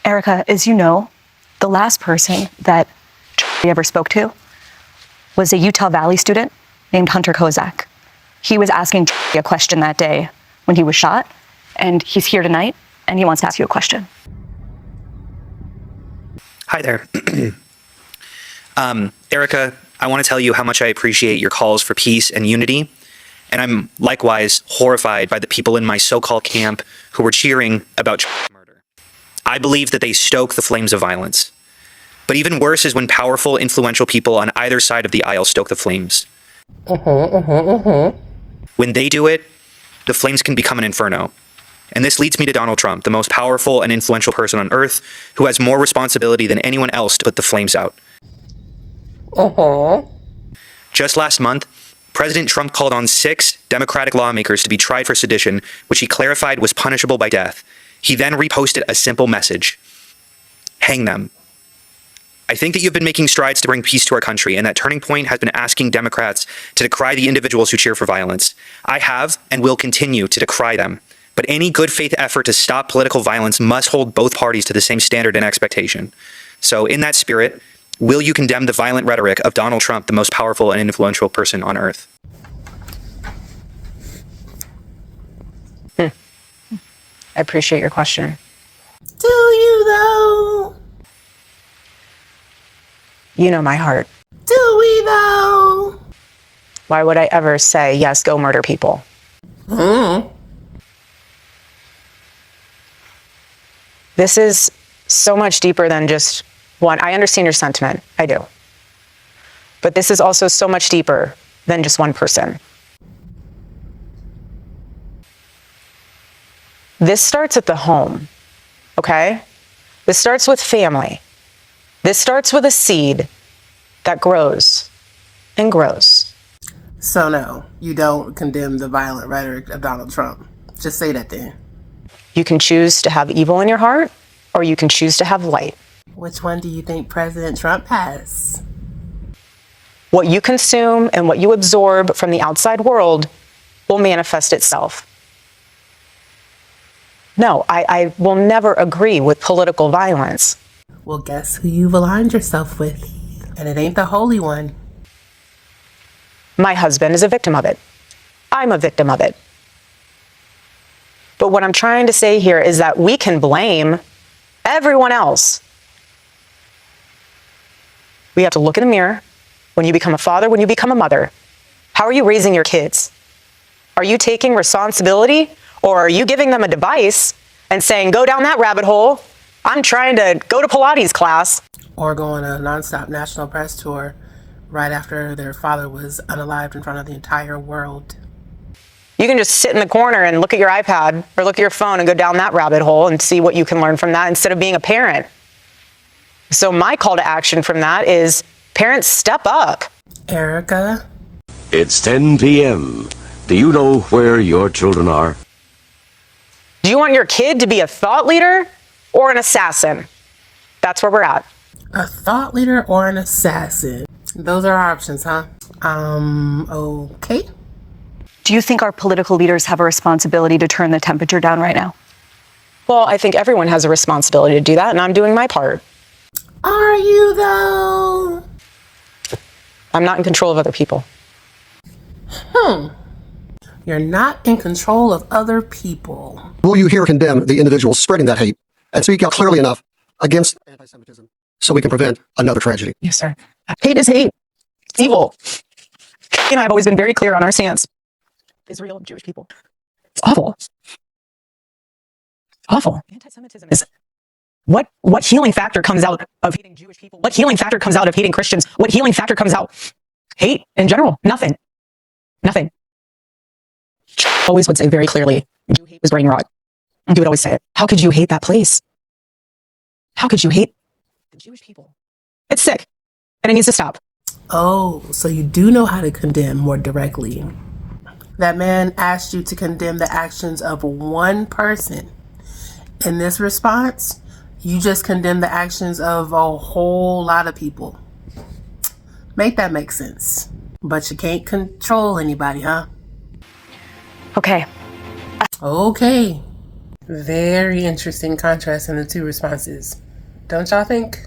Erika, as you know, the last person that we ever spoke to was a Utah Valley student named Hunter Kozak. He was asking a question that day when he was shot, and he's here tonight, and he wants to ask you a question. Hi there. Erika, I want to tell you how much I appreciate your calls for peace and unity, and I'm likewise horrified by the people in my so-called camp who were cheering about murder. I believe that they stoke the flames of violence. But even worse is when powerful, influential people on either side of the aisle stoke the flames. When they do it, the flames can become an inferno. And this leads me to Donald Trump, the most powerful and influential person on earth, who has more responsibility than anyone else to put the flames out. Just last month, President Trump called on 6 Democratic lawmakers to be tried for sedition, which he clarified was punishable by death. He then reposted a simple message: hang them. I think that you've been making strides to bring peace to our country, and that Turning Point has been asking Democrats to decry the individuals who cheer for violence. I have and will continue to decry them. But any good faith effort to stop political violence must hold both parties to the same standard and expectation. So in that spirit, will you condemn the violent rhetoric of Donald Trump, the most powerful and influential person on earth? I appreciate your question. Do you though? You know my heart. Do we though? Why would I ever say, yes, go murder people? This is so much deeper than just one. I understand your sentiment. I do. But this is also so much deeper than just one person. This starts at the home, okay? This starts with family. This starts with a seed that grows and grows. So no, you don't condemn the violent rhetoric of Donald Trump. Just say that then. You can choose to have evil in your heart, or you can choose to have light. Which one do you think President Trump has? What you consume and what you absorb from the outside world will manifest itself. No, I will never agree with political violence. Well, guess who you've aligned yourself with? And it ain't the Holy One. My husband is a victim of it. I'm a victim of it. But what I'm trying to say here is that we can blame everyone else. We have to look in the mirror when you become a father, when you become a mother. How are you raising your kids? Are you taking responsibility, or are you giving them a device and saying, go down that rabbit hole? I'm trying to go to Pilates class. Or go on a nonstop national press tour right after their father was unalived in front of the entire world. You can just sit in the corner and look at your iPad or look at your phone and go down that rabbit hole and see what you can learn from that instead of being a parent. So my call to action from that is, parents, step up. Erika? It's 10 p.m. Do you know where your children are? Do you want your kid to be a thought leader or an assassin? That's where we're at. A thought leader or an assassin? Those are our options, huh? Okay. Do you think our political leaders have a responsibility to turn the temperature down right now? Well, I think everyone has a responsibility to do that, and I'm doing my part. Are you though? I'm not in control of other people. You're not in control of other people. Will you here condemn the individuals spreading that hate and speak out clearly enough against anti-Semitism so we can prevent another tragedy? Yes, sir. Hate is hate. It's evil. And I've always been very clear on our stance. Israel and Jewish people. It's awful. Awful. Anti-Semitism is what healing factor comes out of hating Jewish people? What healing factor comes out of hating Christians? What healing factor comes out? Hate in general. Nothing. Nothing. Always would say very clearly, you hate was brain rot. He would always say it. How could you hate that place? How could you hate the Jewish people? It's sick. And it needs to stop. Oh, so you do know how to condemn more directly. That man asked you to condemn the actions of one person. In this response, you just condemn the actions of a whole lot of people. Make that make sense. But you can't control anybody, huh? Okay. Okay. Very interesting contrast in the two responses. Don't y'all think?